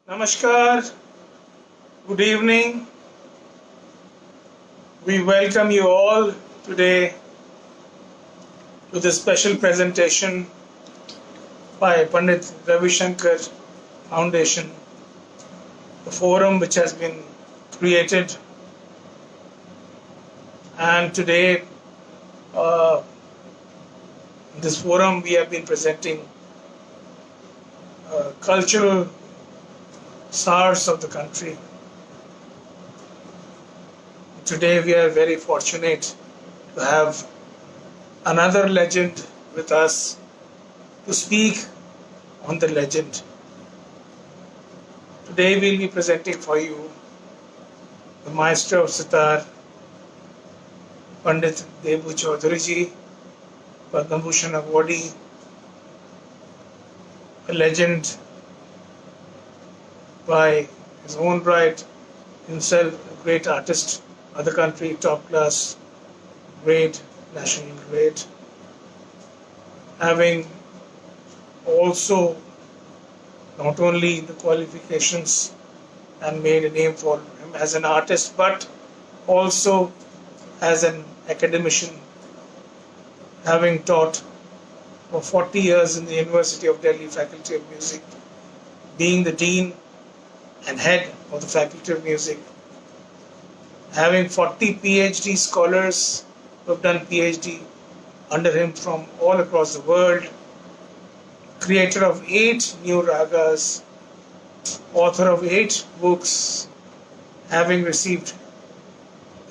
Namaskar, good evening. We welcome you all today to this special presentation by Pandit Ravi Shankar Foundation, the forum which has been created. And today, in this forum, we have been presenting cultural stars of the country. Today we are very fortunate to have another legend with us to speak on the legend. Today we'll be presenting for you the maestro of sitar, Pandit Debu Chaudhuri ji, Padma Bhushan awardee, a legend by his own right, himself a great artist of the country, top class, great, national great, having also not only the qualifications and made a name for him as an artist, but also as an academician, having taught for 40 years in the University of Delhi Faculty of Music, being the Dean and head of the Faculty of Music, having 40 PhD scholars who have done PhD under him from all across the world, creator of 8 new ragas, author of 8 books, having received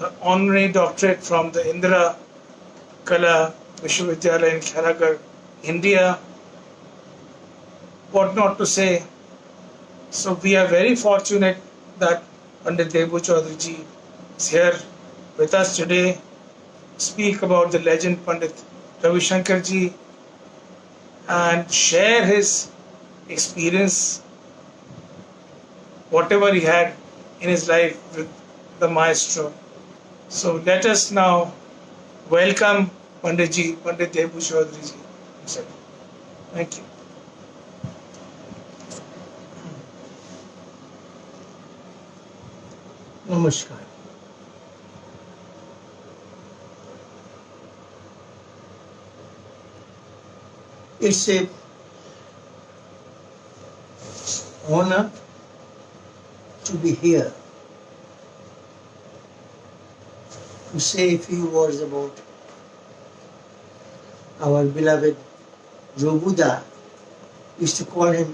an honorary doctorate from the Indira Kala Vishwavidyalaya in Kharaghar, India. What not to say. So we are very fortunate that Pandit Debu Chaudhuri ji is here with us today to speak about the legend Pandit Ravi Shankar ji and share his experience, whatever he had in his life with the maestro. So let us now welcome Pandit Debu Chaudhuri ji. Thank you. Namaskar. It's a honor to be here to say a few words about our beloved Robuda. Used to call him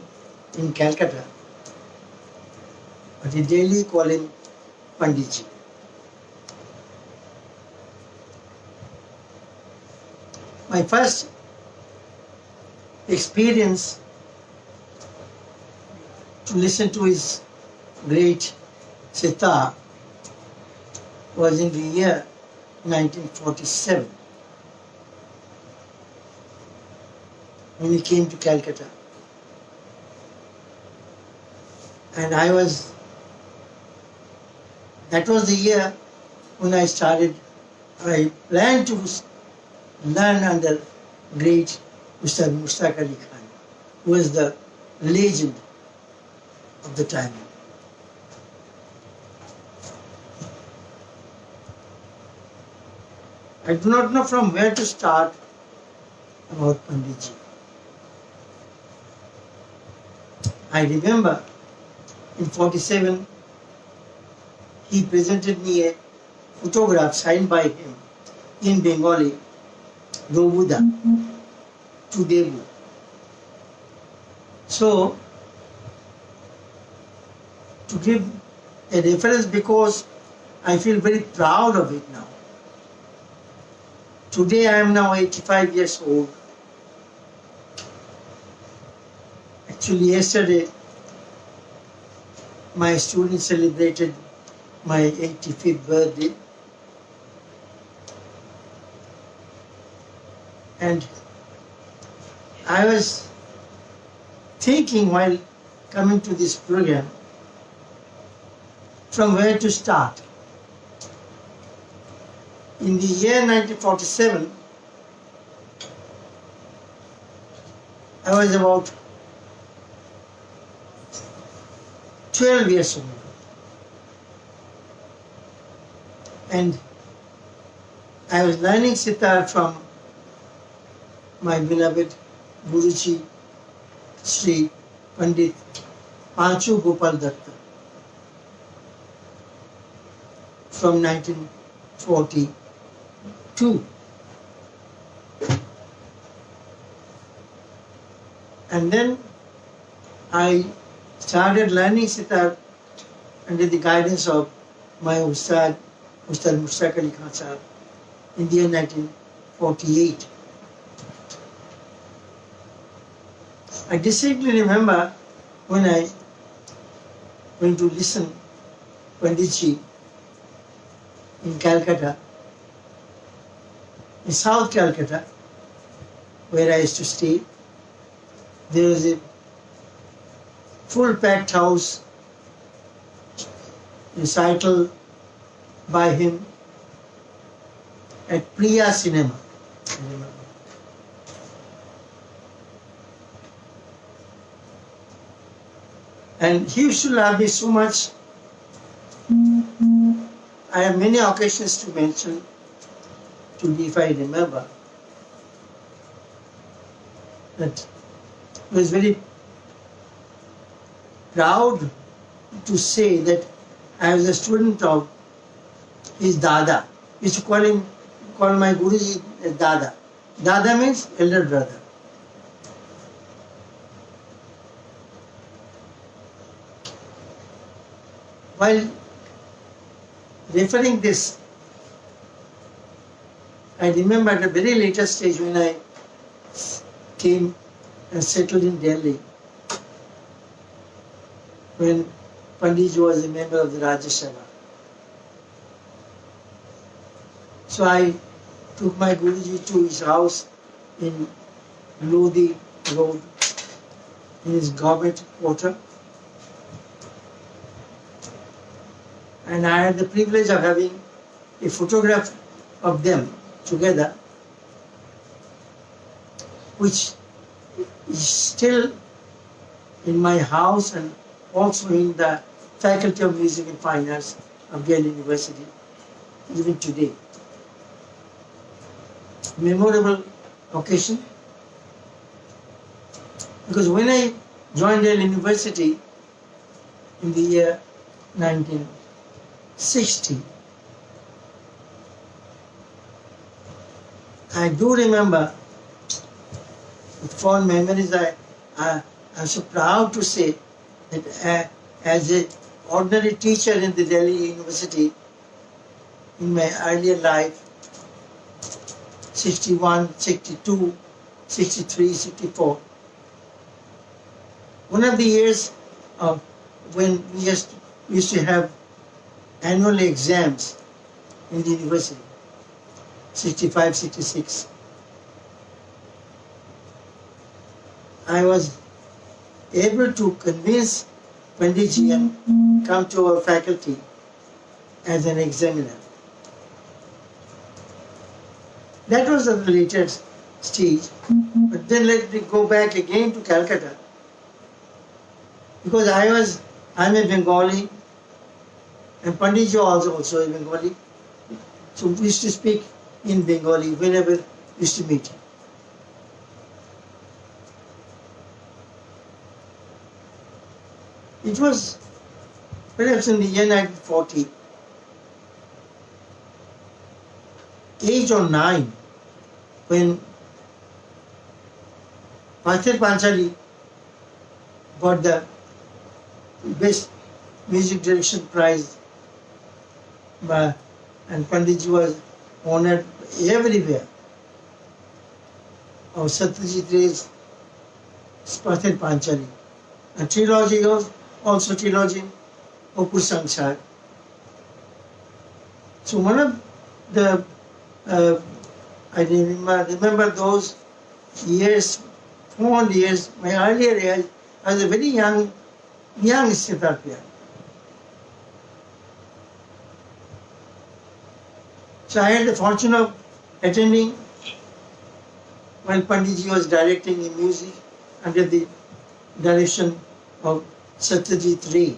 in Calcutta, but in Delhi call him Pandit. My first experience to listen to his great sitar was in the year 1947 when he came to Calcutta. And that was the year when I planned to learn under great Mr. Mushtaq Ali Khan, who was the legend of the time. I do not know from where to start about Panditji. I remember in 47, he presented me a photograph signed by him in Bengali, Robuda, to Debu. So, to give a reference, because I feel very proud of it now. Today I am now 85 years old. Actually, yesterday my students celebrated my 85th birthday. And I was thinking while coming to this program from where to start. In the year 1947, I was about 12 years old. And I was learning sitar from my beloved Guruji, Sri Pandit Panchu Gopal Datta from 1942. And then I started learning sitar under the guidance of my Ustad Mushtaq Ali Khan Sahab in the year 1948. I distinctly remember when I went to listen Panditji in Calcutta, in South Calcutta, where I used to stay. There was a full packed house, recital by him at Priya Cinema. I remember. And he used to love me so much. I have many occasions to mention, if I remember, that he was very proud to say that I was a student of his Dada. He used to call my Guruji Dada. Dada means elder brother. While referring this, I remember at a very later stage when I came and settled in Delhi, when Pandit was a member of the Rajya Sabha. So I took my Guruji to his house in Lodi Road, in his government quarter. And I had the privilege of having a photograph of them together, which is still in my house and also in the Faculty of Music and Fine Arts of Delhi University, even today. Memorable occasion, because when I joined Delhi University in the year 1960, I do remember with fond memories. I'm so proud to say that as an ordinary teacher in the Delhi University in my earlier life, 61, 62, 63, 64, one of the years when we used to have annual exams in the university, 65, 66. I was able to convince Panditji and come to our faculty as an examiner. That was at the later stage. But then let me go back again to Calcutta. Because I'm a Bengali, and Panditji was also a Bengali. So we used to speak in Bengali whenever we used to meet. It was perhaps in the year 1940, 8 or 9, when Pt.Ravi Panchali got the Best Music Direction Prize, and Panditji was honored everywhere. Of Satyajit Ray's Pt.Ravi Panchali. And trilogy was also trilogy Opus Sangsar. So one of the I remember those years, fond years, my earlier years, I was a very young sitar player. So I had the fortune of attending when Panditji was directing in music under the direction of Satyajit Ray.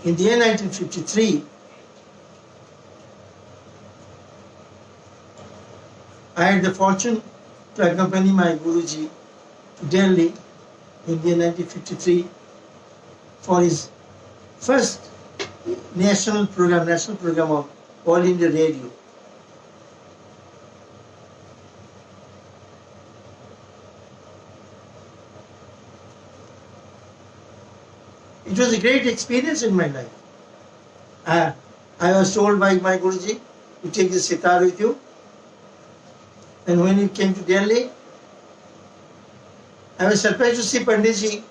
In the year 1953, I had the fortune to accompany my Guruji to Delhi in the year 1953 for his first national program of All India Radio. It was a great experience in my life. I was told by my Guruji, you take the sitar with you. And when he came to Delhi, I was surprised to see Panditji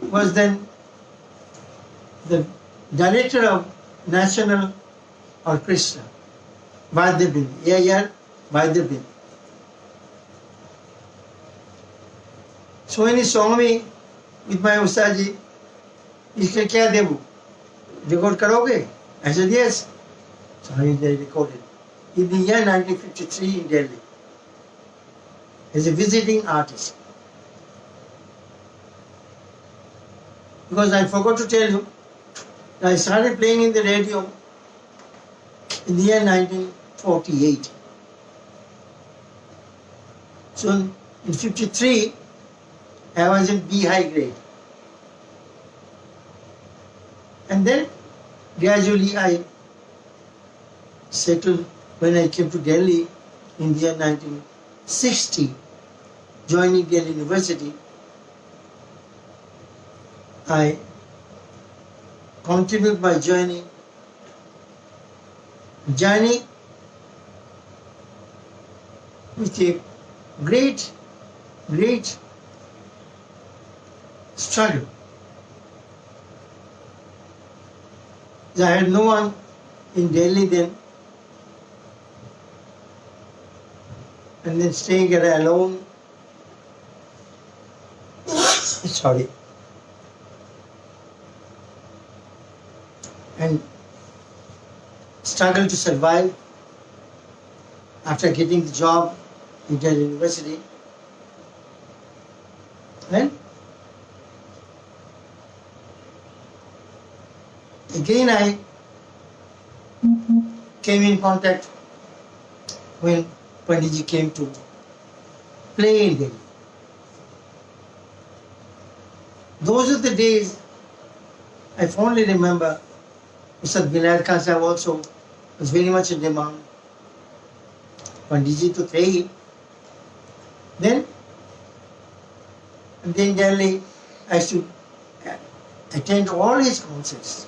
was then the director of National Orchestra, Vadyabind, A.R. Vadyabind. So when he saw me with my Ustadji, he said, "Kya Debu? Record karoge?" I said, "Yes." So they recorded. In the year 1953 in Delhi, as a visiting artist. Because I forgot to tell you, I started playing in the radio in the year 1948. So in 53, I was in B high grade. And then gradually I settled when I came to Delhi in the year 1960, joining Delhi University. I continued my journey with a great struggle. I had no one in Delhi then, and then staying there alone. Sorry. And struggle to survive after getting the job in Delhi University. Then again I came in contact when Panditji came to play in Delhi. Those are the days I fondly remember. Ustad Vinayat Khan Sahib also was very much in demand. Panditji to थे ही. Then in Delhi, I used to attend all his concerts.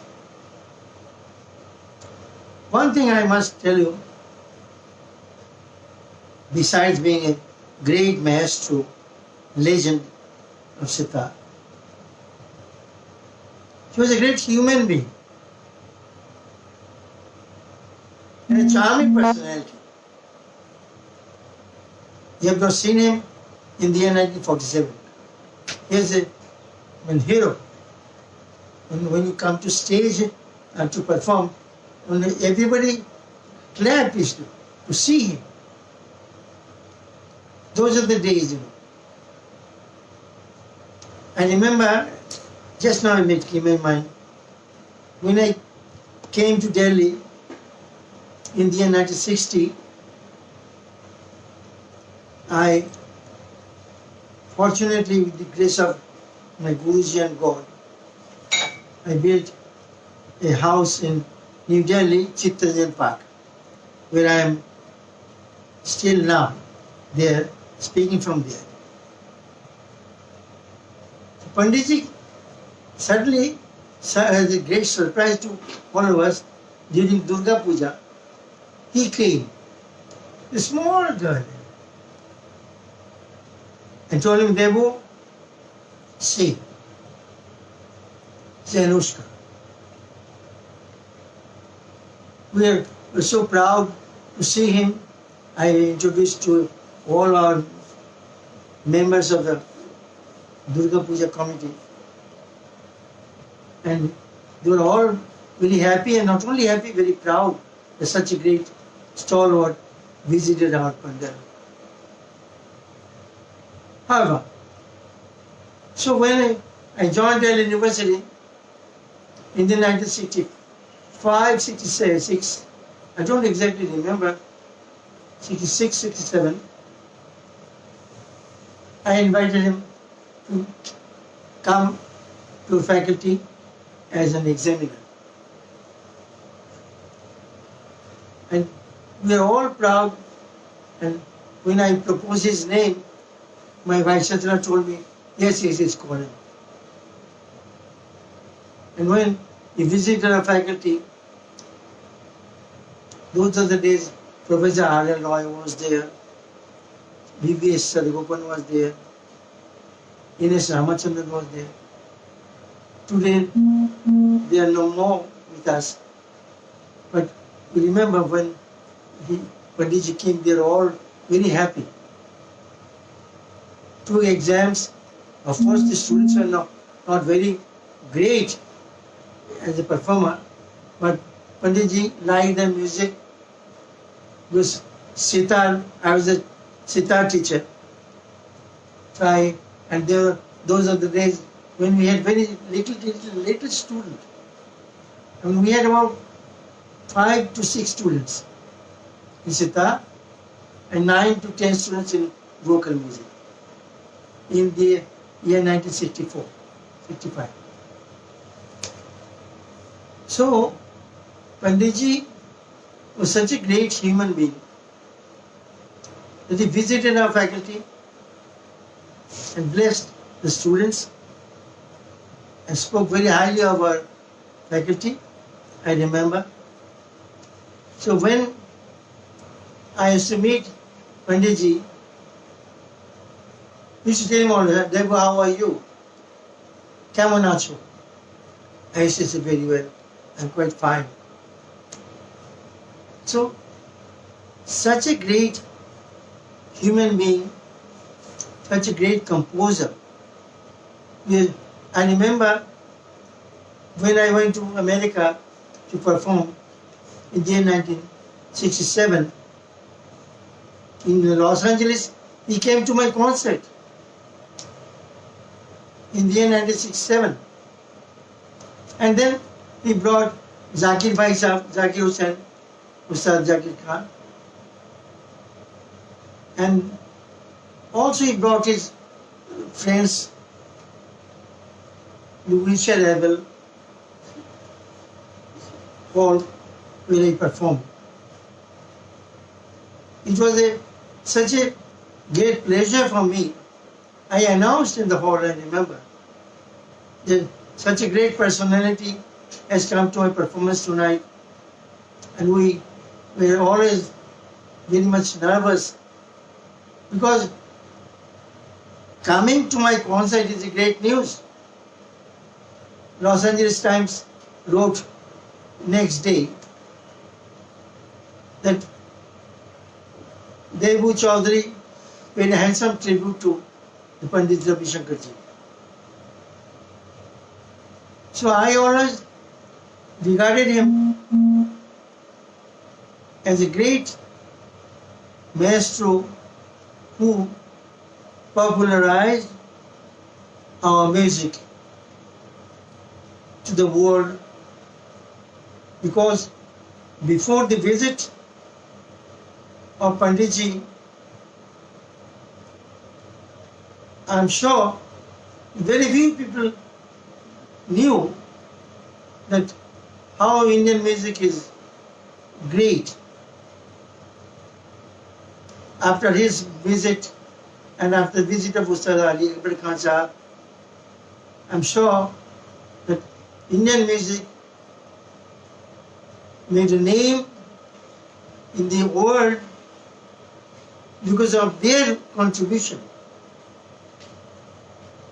One thing I must tell you, besides being a great maestro, legend of sitar, he was a great human being and a charming personality. You have not seen him in the year 1947. He is a hero. When you come to stage and to perform, everybody clapped to see him. Those are the days, I remember, just now it came in mind, when I came to Delhi in the year 1960, I, fortunately with the grace of my Guruji and God, I built a house in New Delhi, Chittaranjan Park, where I am still now there, speaking from there. Panditji suddenly as a great surprise to all of us during Durga Puja, he came, a small girl, and told him, Debu, say Anushka. We're so proud to see him. I introduced to all our members of the Durga Puja committee. And they were all very happy, and not only happy, very proud that such a great stalwart visited our pandal. However, so when I joined Delhi University, in the 1965, 66, I don't exactly remember, 66, 67, I invited him to come to faculty as an examiner. And we are all proud, and when I proposed his name, my vice chancellor told me, yes, it's Colin. And when he visited our faculty, those are the days Professor R.L. Roy was there, V.V.S. Sadagopan was there, Ines Ramachandran was there. Today, they are no more with us. But we remember when Panditji came, they were all very happy. 2 exams, of course the students were not very great as a performer, but Panditji liked the music. Was sitar, I was a sitar teacher. And those are the days when we had very little student. I mean, we had about 5 to 6 students in sitar and 9 to 10 students in vocal music in the year 1964, 65. So, Panditji was such a great human being that he visited our faculty and blessed the students and spoke very highly of our faculty, I remember. So when I used to meet Panditji, we used to tell him all that, Debu, how are you? Kamo nacho? I used to say very well, I'm quite fine. So, such a great human being, such a great composer. I remember when I went to America to perform in the year 1967, in Los Angeles, he came to my concert in the year 1967. And then he brought Zakir Bhai Sahab, Zakir Hussain, Ustad Zakir Khan. And also he brought his friends, Lucia Rebel, hall where he performed. It was such a great pleasure for me. I announced in the hall, I remember, that such a great personality has come to my performance tonight. And we were always very much nervous because coming to my concert is a great news. Los Angeles Times wrote next day that Debu Chaudhuri paid a handsome tribute to the Pandit Ravi Shankar ji. So I always regarded him as a great maestro who popularized our music to the world, because before the visit of Panditji, I'm sure very few people knew that how Indian music is great. After his visit and after the visit of Ustad Ali Akbar Khan Sahab, I'm sure that Indian music made a name in the world because of their contribution.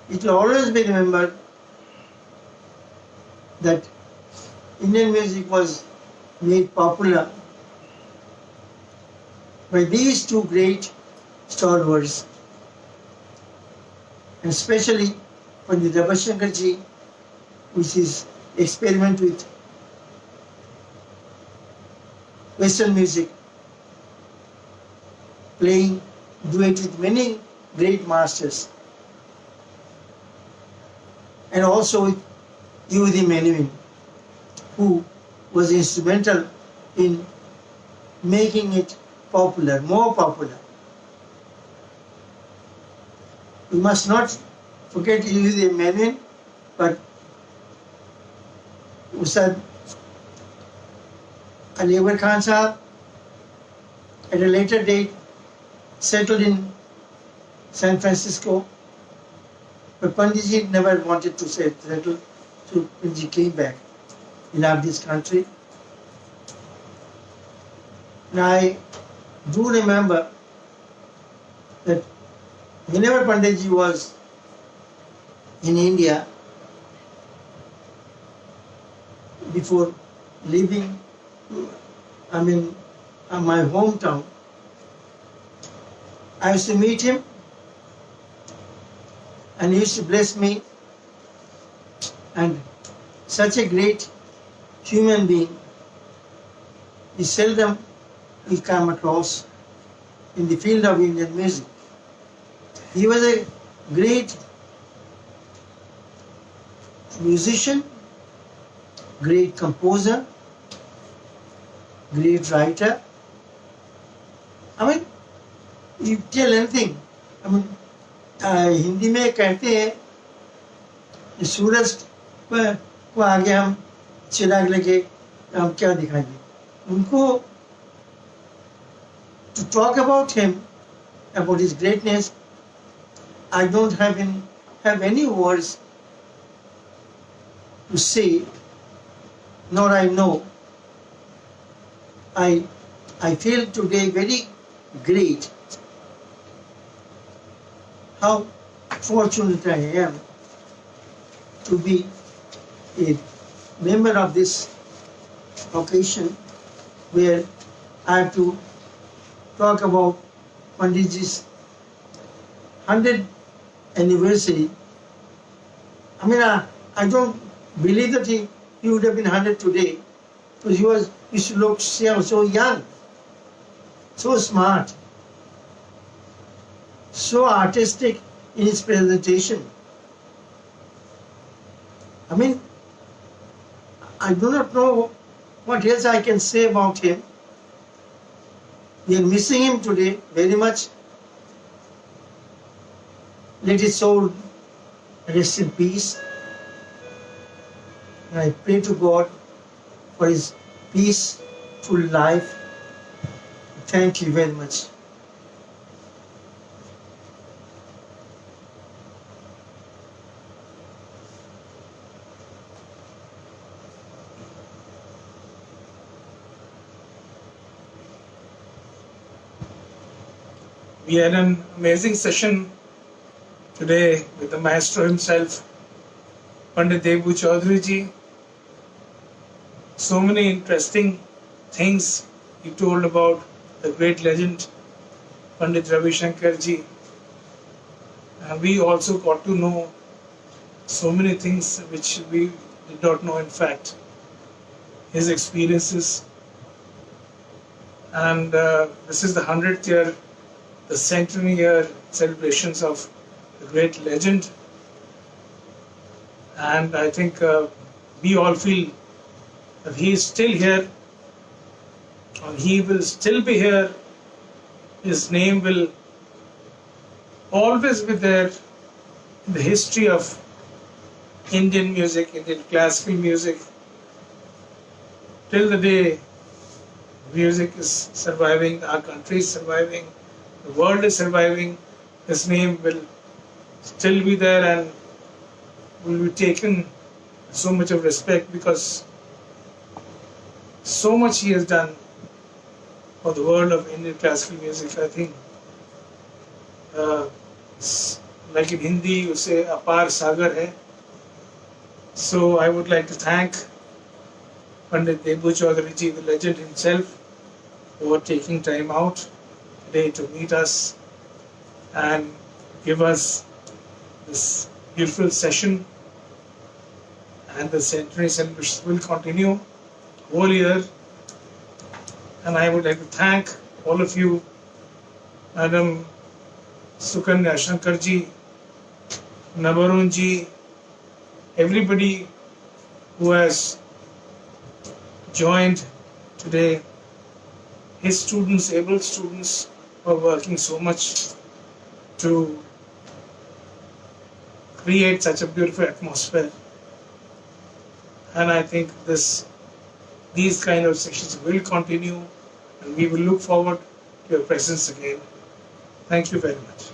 It will always be remembered that Indian music was made popular by these two great stalwarts, and especially Pandit Ravi Shankar ji, which is experiment with Western music, playing duet with many great masters, and also with Yehudi Menuhin. who was instrumental in making it popular, more popular. We must not forget he is a Menon, but Ustad Ali Akbar Khan Sahab at a later date settled in San Francisco, but Panditji never wanted to settle, so he came back. He loved this country. And I do remember that whenever Panditji was in India, before leaving, my hometown, I used to meet him and he used to bless me, and such a great human being, he seldom we come across in the field of Indian music. He was a great musician, great composer, great writer. You tell anything. Hindi में कहते हैं कि सूरज को आगे हम चिराग लेके हम क्या दिखाएंगे उनको. To talk about him, about his greatness, I don't have any words to say, nor I know. I feel today very great how fortunate I am to be a member of this occasion where I have to talk about Panditji's 100th anniversary. I don't believe that he would have been 100 today, because he used to look so young, so smart, so artistic in his presentation. I do not know what else I can say about him. We are missing him today very much. Let his soul rest in peace. And I pray to God for his peaceful life. Thank you very much. We had an amazing session today with the maestro himself, Pandit Debu Chaudhuri ji. So many interesting things he told about the great legend, Pandit Ravi Shankar ji. And we also got to know so many things which we did not know, in fact. His experiences. And this is the 100th year, the centenary year celebrations of the great legend. And I think we all feel that he is still here, and he will still be here. His name will always be there in the history of Indian music, Indian classical music, till the day music is surviving, our country is surviving, the world is surviving. His name will still be there and will be taken with so much of respect, because so much he has done for the world of Indian classical music. I think like in Hindi you say apar sagar hai. So I would like to thank Pandit Debu Chaudhuri ji, the legend himself, for taking time out today to meet us and give us this beautiful session. And the centenary celebrations will continue whole year. And I would like to thank all of you, Madam Sukanya Shankar ji, Nabarun ji, everybody who has joined today. His students, able students, are working so much to create such a beautiful atmosphere. And I think these kind of sessions will continue, and we will look forward to your presence again. Thank you very much.